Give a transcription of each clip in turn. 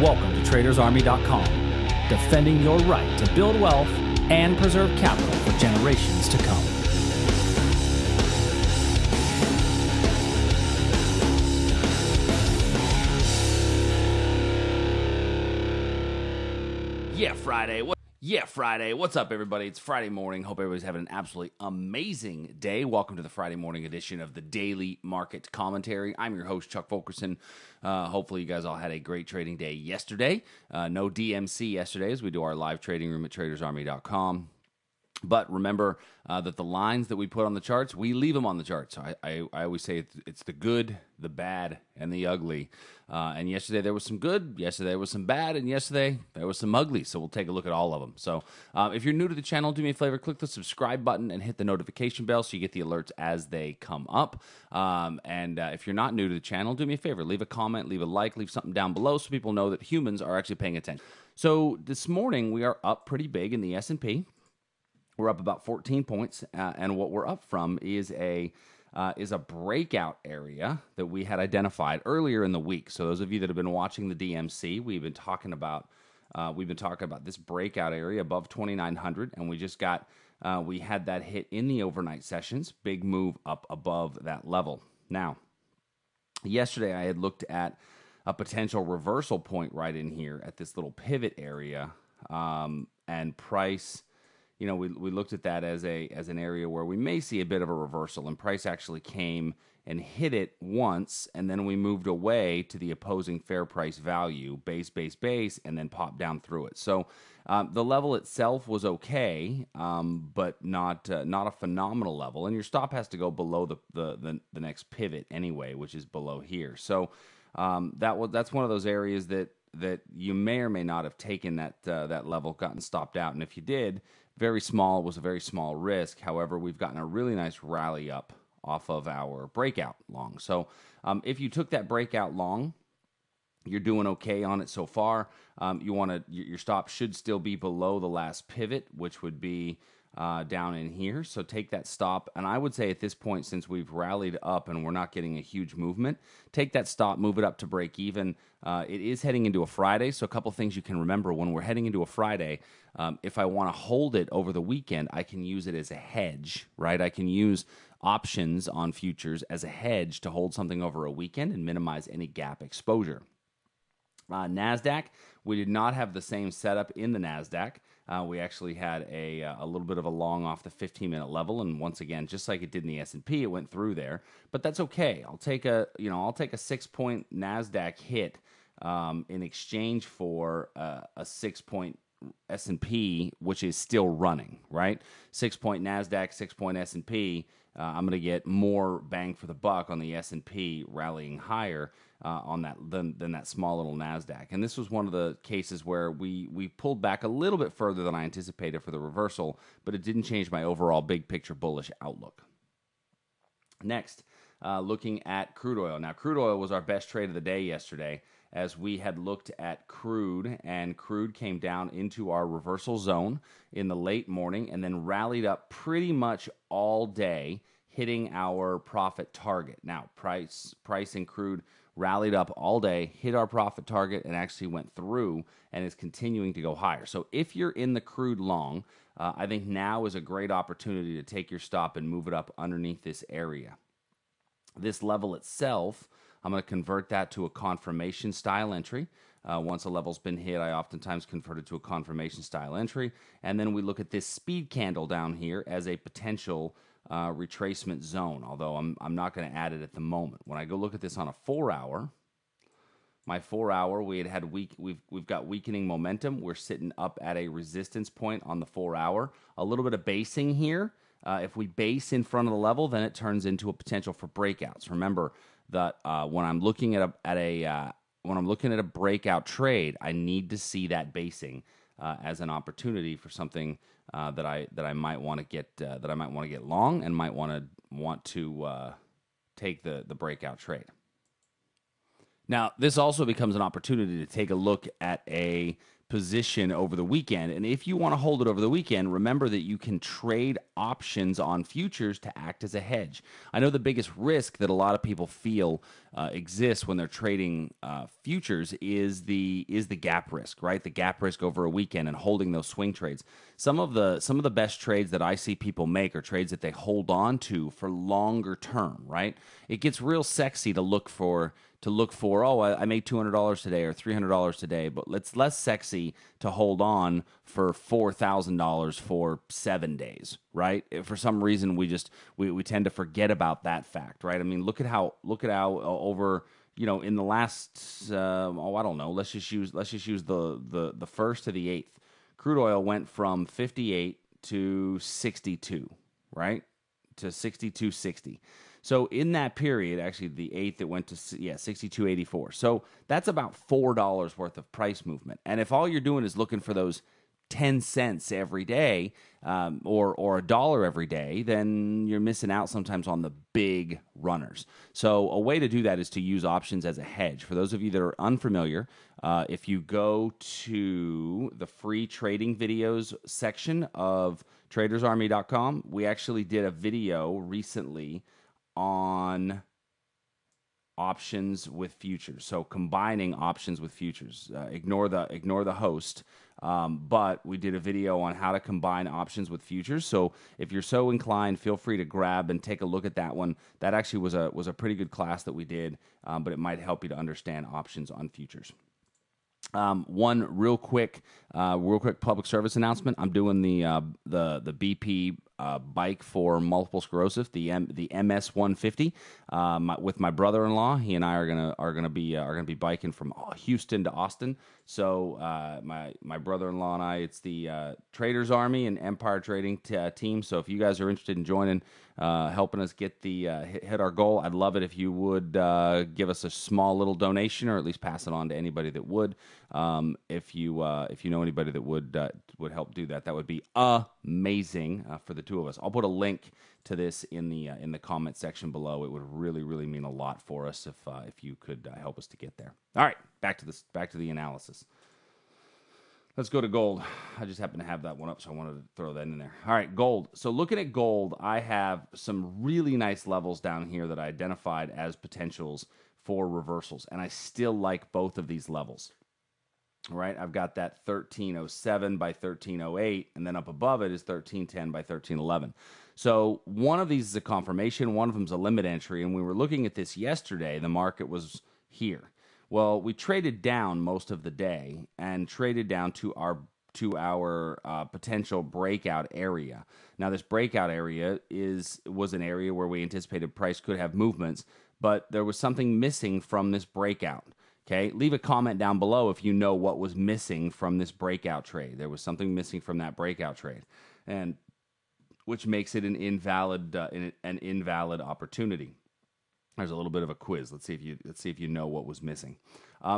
Welcome to TradersArmy.com, defending your right to build wealth and preserve capital for generations to come. Friday. What's up, everybody? It's Friday morning. Hope everybody's having an absolutely amazing day. Welcome to the Friday morning edition of the Daily Market Commentary. I'm your host, Chuck Fulkerson. Hopefully, you guys all had a great trading day yesterday. No DMC yesterday as we do our live trading room at TradersArmy.com. But remember that the lines that we put on the charts, we leave them on the charts. I always say it's the good, the bad, and the ugly. And yesterday there was some good, yesterday there was some bad, and yesterday there was some ugly. So we'll take a look at all of them. So if you're new to the channel, do me a favor, click the subscribe button and hit the notification bell so you get the alerts as they come up. And if you're not new to the channel, do me a favor, leave a comment, leave a like, leave something down below so people know that humans are actually paying attention. So this morning we are up pretty big in the S&P. We're up about 14 points, and what we're up from is a breakout area that we had identified earlier in the week. So those of you that have been watching the DMC, we've been talking about this breakout area above 2,900, and we just got we had that hit in the overnight sessions. Big move up above that level. Now, yesterday I had looked at a potential reversal point right in here at this little pivot area, and price. You know, we looked at that as an area where we may see a bit of a reversal, and price actually came and hit it once, and then we moved away to the opposing fair price value, base, and then popped down through it. So the level itself was okay, but not a phenomenal level, and your stop has to go below the next pivot anyway, which is below here. So that's one of those areas that you may or may not have taken that level, gotten stopped out, and if you did, very small, was a very small risk. However, we've gotten a really nice rally up off of our breakout long. So if you took that breakout long, you're doing okay on it so far. Your stop should still be below the last pivot, which would be down in here. So take that stop. And I would say at this point, since we've rallied up and we're not getting a huge movement, take that stop, move it up to break even. It is heading into a Friday. So a couple things you can remember when we're heading into a Friday. If I want to hold it over the weekend, I can use it as a hedge, right? I can use options on futures as a hedge to hold something over a weekend and minimize any gap exposure. Nasdaq, we did not have the same setup in the Nasdaq. We actually had a little bit of a long off the 15-minute level, and once again, just like it did in the S&P, it went through there. But that's okay. I'll take a 6-point Nasdaq hit in exchange for a 6-point S&P, which is still running, right? 6-point Nasdaq, 6-point S&P. I'm going to get more bang for the buck on the S&P rallying higher on that than that small little Nasdaq. And this was one of the cases where we pulled back a little bit further than I anticipated for the reversal, but it didn't change my overall big picture bullish outlook. Next, looking at crude oil. Now, crude oil was our best trade of the day yesterday, as we had looked at crude, and crude came down into our reversal zone in the late morning and then rallied up pretty much all day, hitting our profit target. Now, price in crude rallied up all day, hit our profit target, and actually went through and is continuing to go higher. So if you're in the crude long, I think now is a great opportunity to take your stop and move it up underneath this area. This level itself, I'm going to convert that to a confirmation style entry. Once a level's been hit, I oftentimes convert it to a confirmation style entry. And then we look at this speed candle down here as a potential retracement zone, although I'm not going to add it at the moment. When I go look at this on a 4-hour, my 4-hour, we've got weakening momentum. We're sitting up at a resistance point on the 4-hour. A little bit of basing here. If we base in front of the level, then it turns into a potential for breakouts. Remember that when I'm looking at a breakout trade, I need to see that basing as an opportunity for something that I might want to get long and might want to take the breakout trade. Now, this also becomes an opportunity to take a look at a position over the weekend. And if you want to hold it over the weekend, remember that you can trade options on futures to act as a hedge. I know the biggest risk that a lot of people feel exists when they're trading futures is the gap risk, right? The gap risk over a weekend and holding those swing trades. Some of the best trades that I see people make are trades that they hold on to for longer term, right? It gets real sexy to look for, oh, I made $200 today or $300 today, but it's less sexy to hold on for $4,000 for 7 days, right? For some reason, we tend to forget about that fact, right? I mean, look at how over, in the last, I don't know, let's just use the first to the eighth. Crude oil went from 58 to 62, right? To 62.60. So in that period, actually the 8th, it went to 62.84. So that's about $4 worth of price movement. And if all you're doing is looking for those 10 cents every day, or a dollar every day, then you're missing out sometimes on the big runners. So a way to do that is to use options as a hedge. For those of you that are unfamiliar, if you go to the free trading videos section of tradersarmy.com, we actually did a video recently on options with futures. So combining options with futures. Ignore the host. But we did a video on how to combine options with futures. So if you're so inclined, feel free to grab and take a look at that one. That actually was a pretty good class that we did, but it might help you to understand options on futures. One real quick public service announcement. I'm doing the BP bike for multiple sclerosis, the MS 150, with my brother-in-law. He and I are gonna be biking from Houston to Austin. So my brother-in-law and I, it's the Traders Army and Empire Trading team. So if you guys are interested in joining, helping us get hit our goal, I'd love it if you would give us a small little donation, or at least pass it on to anybody that would. If you know anybody that would help do that, that would be amazing for the two of us. I'll put a link to this in the comment section below. It would really, really mean a lot for us if you could help us to get there. All right, back to the analysis. Let's go to gold. I just happen to have that one up, so I wanted to throw that in there. All right, gold. So looking at gold, I have some really nice levels down here that I identified as potentials for reversals, and I still like both of these levels. All right, I've got that 1307 by 1308, and then up above it is 1310 by 1311. So one of these is a confirmation, one of them is a limit entry, and we were looking at this yesterday. The market was here. Well, we traded down most of the day and traded down to our potential breakout area. Now, this breakout area was an area where we anticipated price could have movements, but there was something missing from this breakout. Okay, leave a comment down below if you know what was missing from this breakout trade. There was something missing from that breakout trade, and which makes it an invalid opportunity. There's a little bit of a quiz. Let's see if you know what was missing.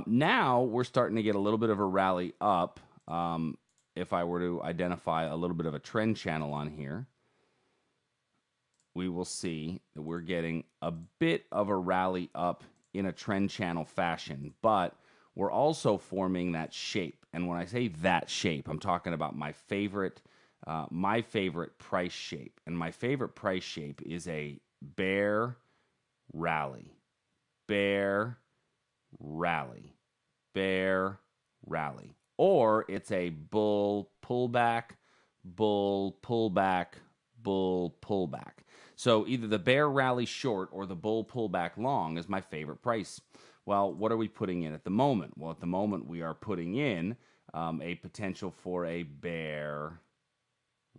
Now we're starting to get a little bit of a rally up. If I were to identify a little bit of a trend channel on here, we will see that we're getting a bit of a rally up in a trend channel fashion, but we're also forming that shape. And when I say that shape, I'm talking about my favorite price shape. And my favorite price shape is a bear rally, bear rally, bear rally, or it's a bull pullback, bull pullback, bull pullback. So either the bear rally short or the bull pullback long is my favorite price. Well, what are we putting in at the moment? Well, at the moment we are putting in a potential for a bear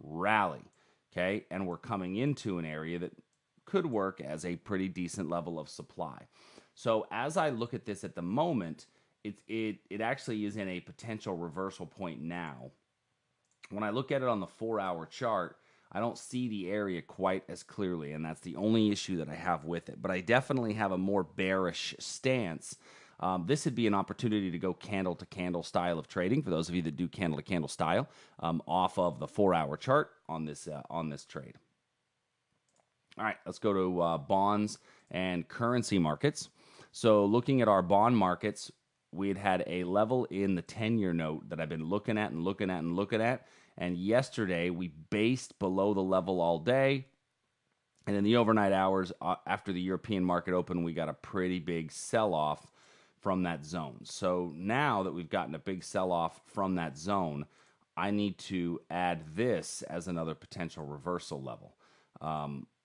rally, okay? And we're coming into an area that could work as a pretty decent level of supply. So as I look at this at the moment, it actually is in a potential reversal point now. When I look at it on the 4-hour chart, I don't see the area quite as clearly, and that's the only issue that I have with it. But I definitely have a more bearish stance. This would be an opportunity to go candle-to-candle style of trading for those of you that do candle-to-candle style off of the 4-hour chart on this trade. All right, let's go to bonds and currency markets. So looking at our bond markets, we had a level in the 10-year note that I've been looking at and looking at and looking at. And yesterday, we based below the level all day. And in the overnight hours, after the European market opened, we got a pretty big sell-off from that zone. So now that we've gotten a big sell-off from that zone, I need to add this as another potential reversal level.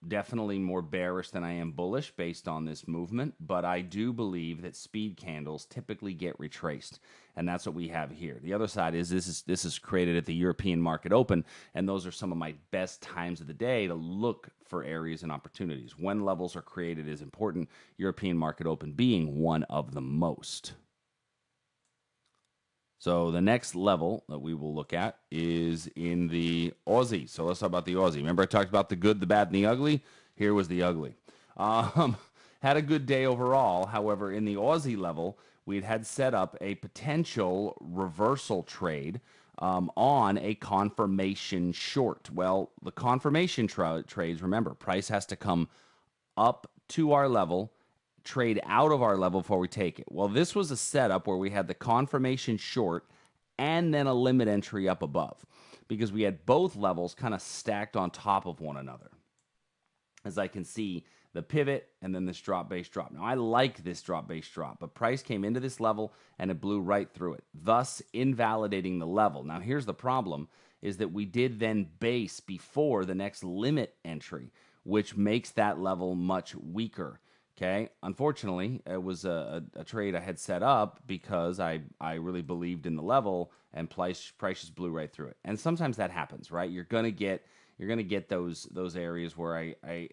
Definitely more bearish than I am bullish based on this movement, but I do believe that speed candles typically get retraced, and that's what we have here. The other side is this is created at the European market open, and those are some of my best times of the day to look for areas and opportunities. When levels are created is important, European market open being one of the most. So the next level that we will look at is in the Aussie. So let's talk about the Aussie. Remember I talked about the good, the bad, and the ugly? Here was the ugly. Had a good day overall. However, in the Aussie level, we'd had set up a potential reversal trade on a confirmation short. Well, the confirmation trades, remember, price has to come up to our level, trade out of our level before we take it. Well, this was a setup where we had the confirmation short and then a limit entry up above because we had both levels kind of stacked on top of one another. As I can see, the pivot and then this drop base drop. Now, I like this drop base drop, but price came into this level and it blew right through it, thus invalidating the level. Now, here's the problem is that we did then base before the next limit entry, which makes that level much weaker. Okay, unfortunately, it was a trade I had set up because I really believed in the level and price just blew right through it. And sometimes that happens, right? You're gonna get those areas where I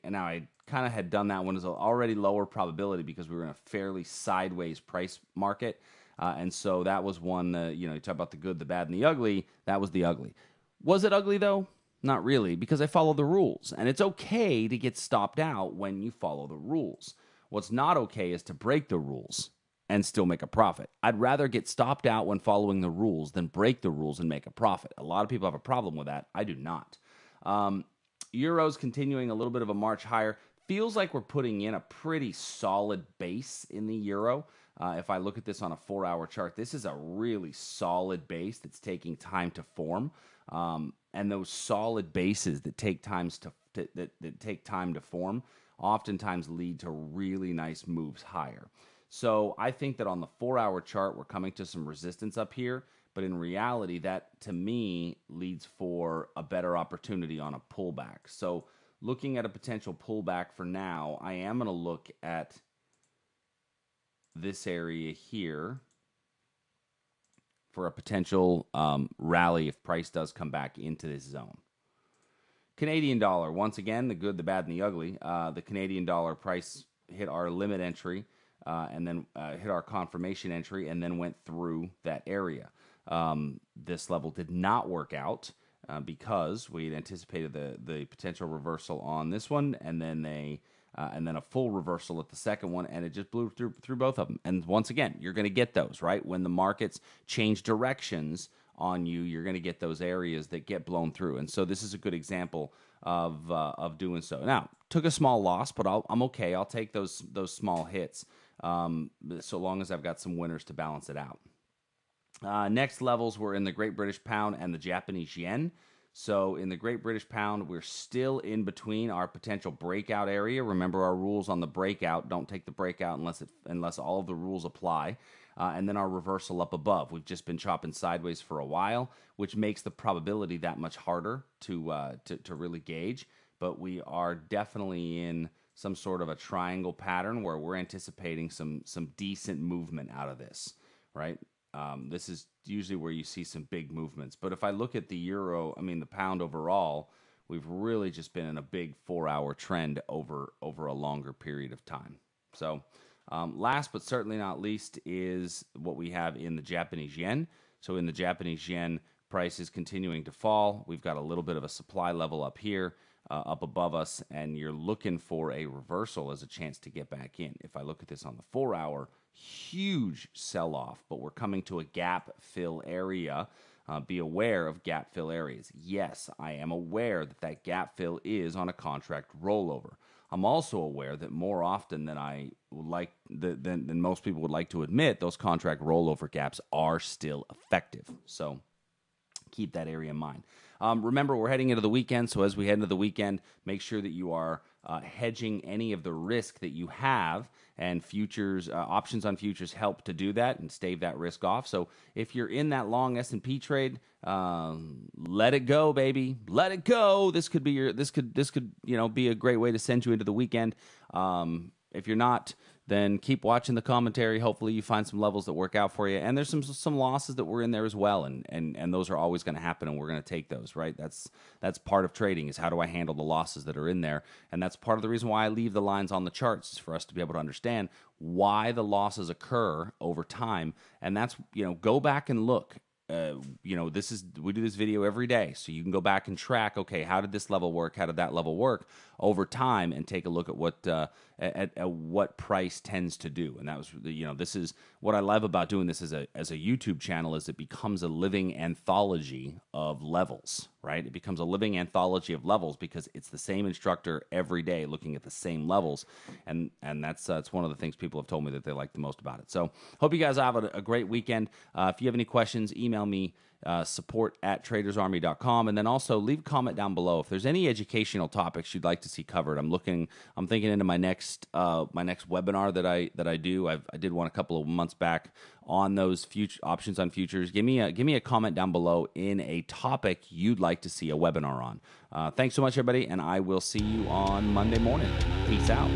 kind of had done that one as already lower probability because we were in a fairly sideways price market, and so that was one. You talk about the good, the bad, and the ugly. That was the ugly. Was it ugly though? Not really, because I follow the rules, and it's okay to get stopped out when you follow the rules. What's not okay is to break the rules and still make a profit. I'd rather get stopped out when following the rules than break the rules and make a profit. A lot of people have a problem with that. I do not. Euro's continuing a little bit of a march higher. Feels like we're putting in a pretty solid base in the euro. If I look at this on a 4-hour chart, this is a really solid base that's taking time to form. And those solid bases that take time to form oftentimes lead to really nice moves higher. So I think that on the 4-hour chart, we're coming to some resistance up here, but in reality, that to me leads for a better opportunity on a pullback. So looking at a potential pullback for now, I am going to look at this area here for a potential rally if price does come back into this zone. Canadian dollar, once again, the good, the bad, and the ugly. The Canadian dollar price hit our limit entry and then hit our confirmation entry and then went through that area. This level did not work out because we had anticipated the potential reversal on this one and then a full reversal at the second one, and it just blew through both of them. And once again, you're going to get those, right? When the markets change directions on you, you're going to get those areas that get blown through. And so this is a good example of doing so. Now, took a small loss, but I'm okay. I'll take those small hits so long as I've got some winners to balance it out. Next levels were in the Great British Pound and the Japanese Yen. So in the Great British Pound, we're still in between our potential breakout area. Remember our rules on the breakout. Don't take the breakout unless all of the rules apply. And then our reversal up above. We've just been chopping sideways for a while, which makes the probability that much harder to really gauge. But we are definitely in some sort of a triangle pattern where we're anticipating some decent movement out of this, right? This is usually where you see some big movements. But if I look at the pound overall, we've really just been in a big 4-hour trend over a longer period of time. So last but certainly not least is what we have in the Japanese yen. So in the Japanese yen, price is continuing to fall. We've got a little bit of a supply level up here, up above us, and you're looking for a reversal as a chance to get back in. If I look at this on the 4-hour, huge sell-off, but we're coming to a gap fill area. Be aware of gap fill areas. Yes, I am aware that gap fill is on a contract rollover. I'm also aware that more often than I would like than most people would like to admit, those contract rollover gaps are still effective. So keep that area in mind. Remember, we're heading into the weekend, so as we head into the weekend, make sure that you are hedging any of the risk that you have, and futures, options on futures help to do that and stave that risk off. So if you're in that long S&P trade, let it go, baby. Let it go. This could be this could be a great way to send you into the weekend. If you're not, then keep watching the commentary. Hopefully you find some levels that work out for you. And there's some losses that were in there as well, and those are always going to happen, and we're going to take those, right? That's part of trading, is how do I handle the losses that are in there. And that's part of the reason why I leave the lines on the charts, is for us to be able to understand why the losses occur over time. And that's, go back and look. We do this video every day, so you can go back and track, okay, how did this level work? How did that level work over time, and take a look at what price tends to do. And that was, this is what I love about doing this as a YouTube channel, is it becomes a living anthology of levels, right? It becomes a living anthology of levels because it's the same instructor every day looking at the same levels, and that's one of the things people have told me that they like the most about it. So hope you guys have a great weekend. If you have any questions, email me, support@tradersarmy.com, and then also leave a comment down below if there's any educational topics you'd like to see covered. I'm thinking into my next webinar that I do. I did one a couple of months back on those future options on futures. Give me a comment down below in a topic you'd like to see a webinar on. Thanks so much, everybody, and I will see you on Monday morning. Peace out.